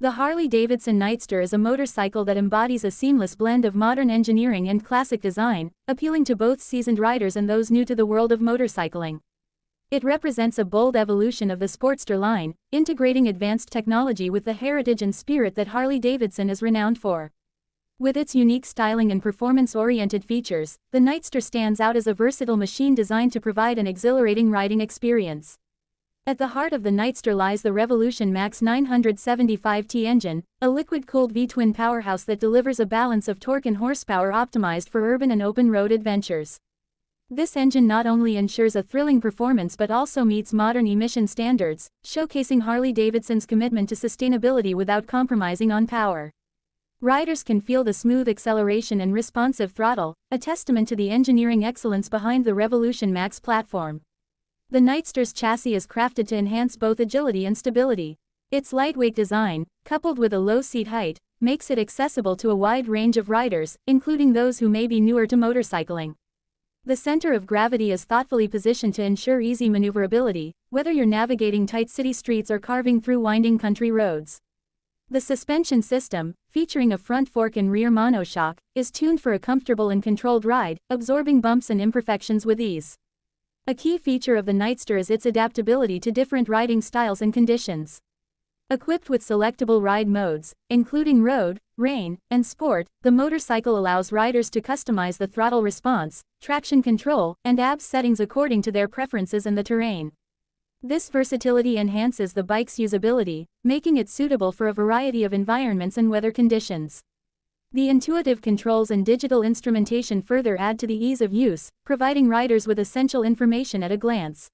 The Harley-Davidson Nightster is a motorcycle that embodies a seamless blend of modern engineering and classic design, appealing to both seasoned riders and those new to the world of motorcycling. It represents a bold evolution of the Sportster line, integrating advanced technology with the heritage and spirit that Harley-Davidson is renowned for. With its unique styling and performance-oriented features, the Nightster stands out as a versatile machine designed to provide an exhilarating riding experience. At the heart of the Nightster lies the Revolution Max 975T engine, a liquid-cooled V-twin powerhouse that delivers a balance of torque and horsepower optimized for urban and open-road adventures. This engine not only ensures a thrilling performance but also meets modern emission standards, showcasing Harley-Davidson's commitment to sustainability without compromising on power. Riders can feel the smooth acceleration and responsive throttle, a testament to the engineering excellence behind the Revolution Max platform. The Nightster's chassis is crafted to enhance both agility and stability. Its lightweight design, coupled with a low seat height, makes it accessible to a wide range of riders, including those who may be newer to motorcycling. The center of gravity is thoughtfully positioned to ensure easy maneuverability, whether you're navigating tight city streets or carving through winding country roads. The suspension system, featuring a front fork and rear monoshock, is tuned for a comfortable and controlled ride, absorbing bumps and imperfections with ease. A key feature of the Nightster is its adaptability to different riding styles and conditions. Equipped with selectable ride modes, including road, rain, and sport, the motorcycle allows riders to customize the throttle response, traction control, and ABS settings according to their preferences and the terrain. This versatility enhances the bike's usability, making it suitable for a variety of environments and weather conditions. The intuitive controls and digital instrumentation further add to the ease of use, providing riders with essential information at a glance.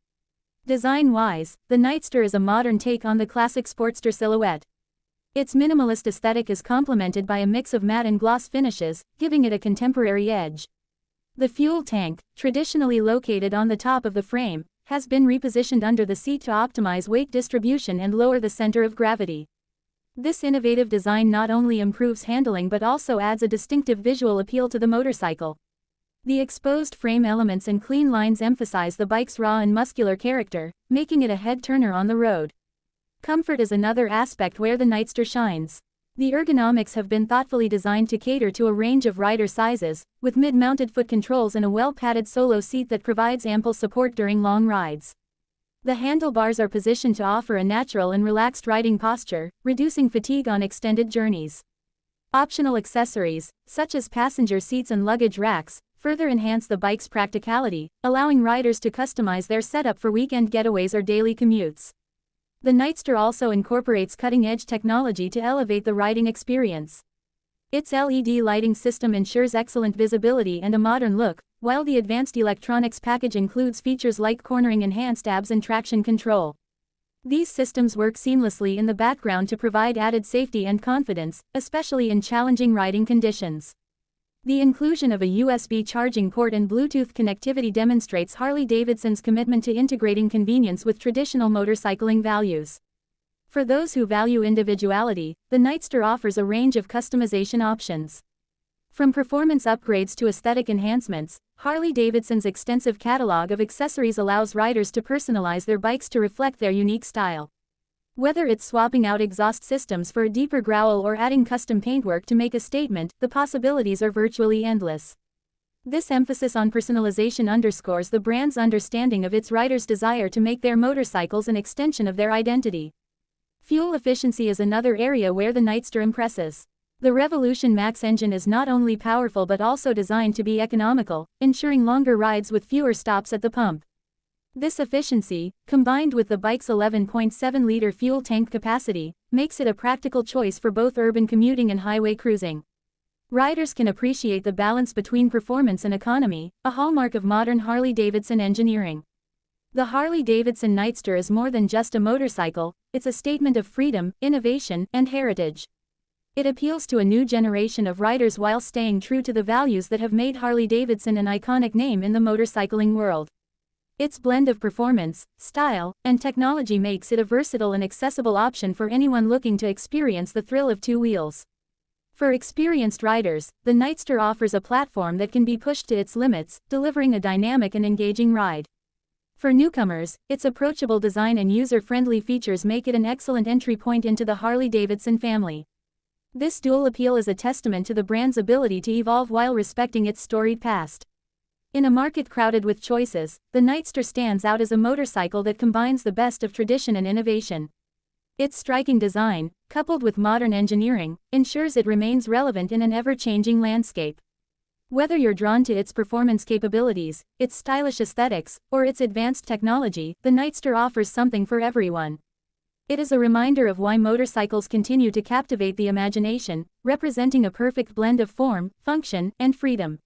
Design-wise, the Nightster is a modern take on the classic Sportster silhouette. Its minimalist aesthetic is complemented by a mix of matte and gloss finishes, giving it a contemporary edge. The fuel tank, traditionally located on the top of the frame, has been repositioned under the seat to optimize weight distribution and lower the center of gravity. This innovative design not only improves handling but also adds a distinctive visual appeal to the motorcycle. The exposed frame elements and clean lines emphasize the bike's raw and muscular character, making it a head-turner on the road. Comfort is another aspect where the Nightster shines. The ergonomics have been thoughtfully designed to cater to a range of rider sizes, with mid-mounted foot controls and a well-padded solo seat that provides ample support during long rides. The handlebars are positioned to offer a natural and relaxed riding posture, reducing fatigue on extended journeys. Optional accessories, such as passenger seats and luggage racks, further enhance the bike's practicality, allowing riders to customize their setup for weekend getaways or daily commutes. The Nightster also incorporates cutting-edge technology to elevate the riding experience. Its LED lighting system ensures excellent visibility and a modern look, while the advanced electronics package includes features like cornering, enhanced ABS, and traction control. These systems work seamlessly in the background to provide added safety and confidence, especially in challenging riding conditions. The inclusion of a USB charging port and Bluetooth connectivity demonstrates Harley-Davidson's commitment to integrating convenience with traditional motorcycling values. For those who value individuality, the Nightster offers a range of customization options. From performance upgrades to aesthetic enhancements, Harley-Davidson's extensive catalog of accessories allows riders to personalize their bikes to reflect their unique style. Whether it's swapping out exhaust systems for a deeper growl or adding custom paintwork to make a statement, the possibilities are virtually endless. This emphasis on personalization underscores the brand's understanding of its riders' desire to make their motorcycles an extension of their identity. Fuel efficiency is another area where the Nightster impresses. The Revolution Max engine is not only powerful but also designed to be economical, ensuring longer rides with fewer stops at the pump. This efficiency, combined with the bike's 11.7-liter fuel tank capacity, makes it a practical choice for both urban commuting and highway cruising. Riders can appreciate the balance between performance and economy, a hallmark of modern Harley-Davidson engineering. The Harley-Davidson Nightster is more than just a motorcycle, it's a statement of freedom, innovation, and heritage. It appeals to a new generation of riders while staying true to the values that have made Harley-Davidson an iconic name in the motorcycling world. Its blend of performance, style, and technology makes it a versatile and accessible option for anyone looking to experience the thrill of two wheels. For experienced riders, the Nightster offers a platform that can be pushed to its limits, delivering a dynamic and engaging ride. For newcomers, its approachable design and user-friendly features make it an excellent entry point into the Harley-Davidson family. This dual appeal is a testament to the brand's ability to evolve while respecting its storied past. In a market crowded with choices, the Nightster stands out as a motorcycle that combines the best of tradition and innovation. Its striking design, coupled with modern engineering, ensures it remains relevant in an ever-changing landscape. Whether you're drawn to its performance capabilities, its stylish aesthetics, or its advanced technology, the Nightster offers something for everyone. It is a reminder of why motorcycles continue to captivate the imagination, representing a perfect blend of form, function, and freedom.